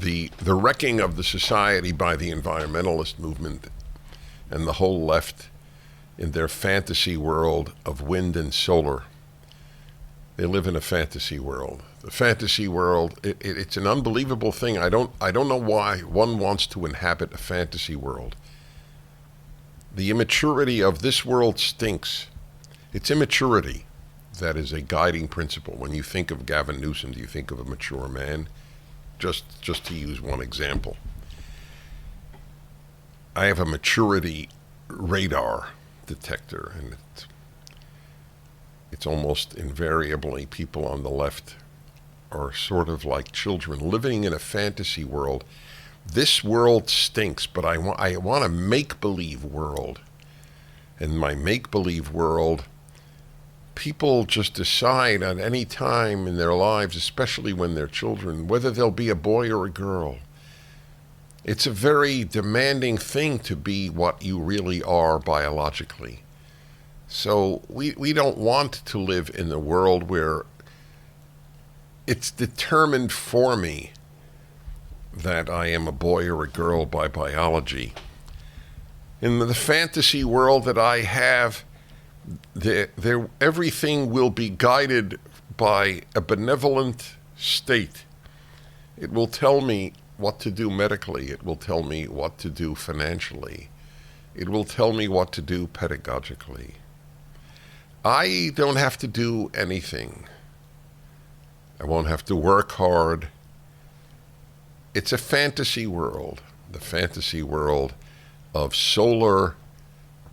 the wrecking of the society by the environmentalist movement and the whole left in their fantasy world of wind and solar. They live in a fantasy world. The fantasy world, it's an unbelievable thing. I don't know why one wants to inhabit a fantasy world. The immaturity of this world stinks. It's immaturity that is a guiding principle. When you think of Gavin Newsom, do you think of a mature man? Just to use one example. I have a maturity radar detector, and it's almost invariably people on the left are sort of like children living in a fantasy world. This world stinks, but I want a make-believe world. In my make-believe world, people just decide at any time in their lives, especially when they're children, whether they'll be a boy or a girl. It's a very demanding thing to be what you really are biologically. So we don't want to live in a world where it's determined for me that I am a boy or a girl by biology. In the fantasy world that I have, everything will be guided by a benevolent state. It will tell me what to do medically. It will tell me what to do financially. It will tell me what to do pedagogically. I don't have to do anything. I won't have to work hard. It's a fantasy world, the fantasy world of solar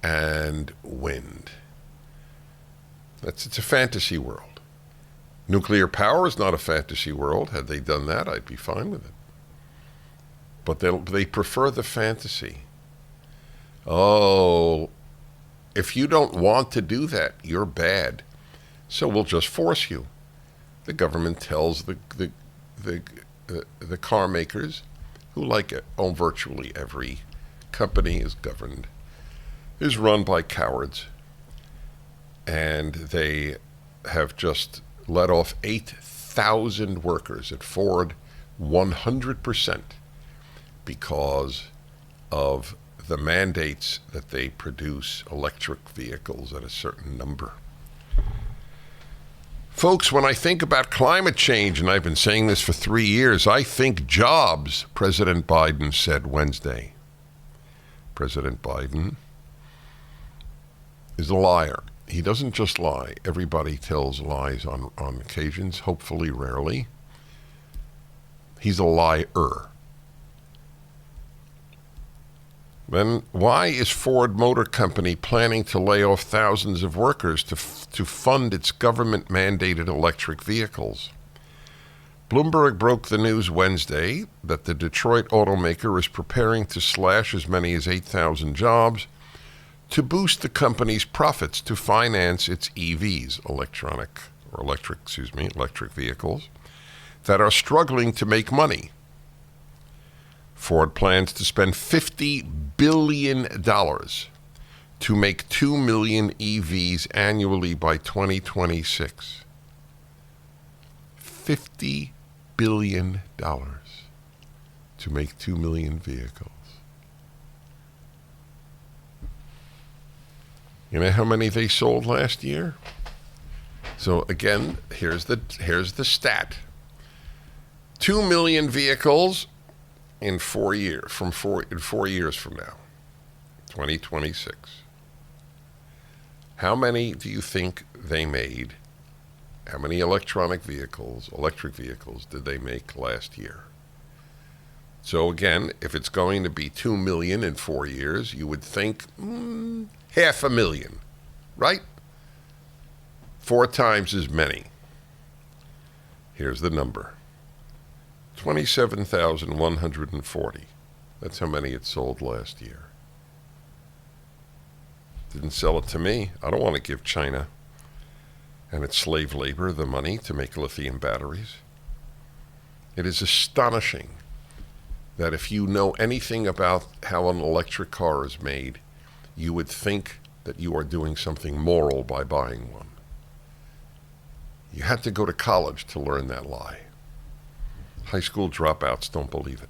and wind. It's a fantasy world. Nuclear power is not a fantasy world. Had they done that, I'd be fine with it. But they prefer the fantasy. Oh, if you don't want to do that, you're bad. So we'll just force you. The government tells the car makers, who like it, virtually every company is run by cowards. And they have just let off 8,000 workers at Ford, 100%, because of the mandates that they produce electric vehicles at a certain number. Folks, when I think about climate change, and I've been saying this for 3 years, I think jobs, President Biden said Wednesday. President Biden is a liar. He doesn't just lie. Everybody tells lies on occasions, hopefully rarely. He's a liar. Then why is Ford Motor Company planning to lay off thousands of workers to fund its government-mandated electric vehicles? Bloomberg broke the news Wednesday that the Detroit automaker is preparing to slash as many as 8,000 jobs to boost the company's profits to finance its EVs, electric vehicles, that are struggling to make money. Ford plans to spend $50 billion to make 2 million EVs annually by 2026. $50 billion to make 2 million vehicles. You know how many they sold last year? So again, here's the stat. 2 million vehicles in 4 years, in 4 years from now, 2026. How many do you think they made? How many electric vehicles did they make last year? So again, if it's going to be 2 million in 4 years, you would think 500,000, right? 4 times as many. Here's the number. 27,140. That's how many it sold last year. Didn't sell it to me. I don't want to give China and its slave labor the money to make lithium batteries. It is astonishing that if you know anything about how an electric car is made, you would think that you are doing something moral by buying one. You had to go to college to learn that lie. High school dropouts don't believe it.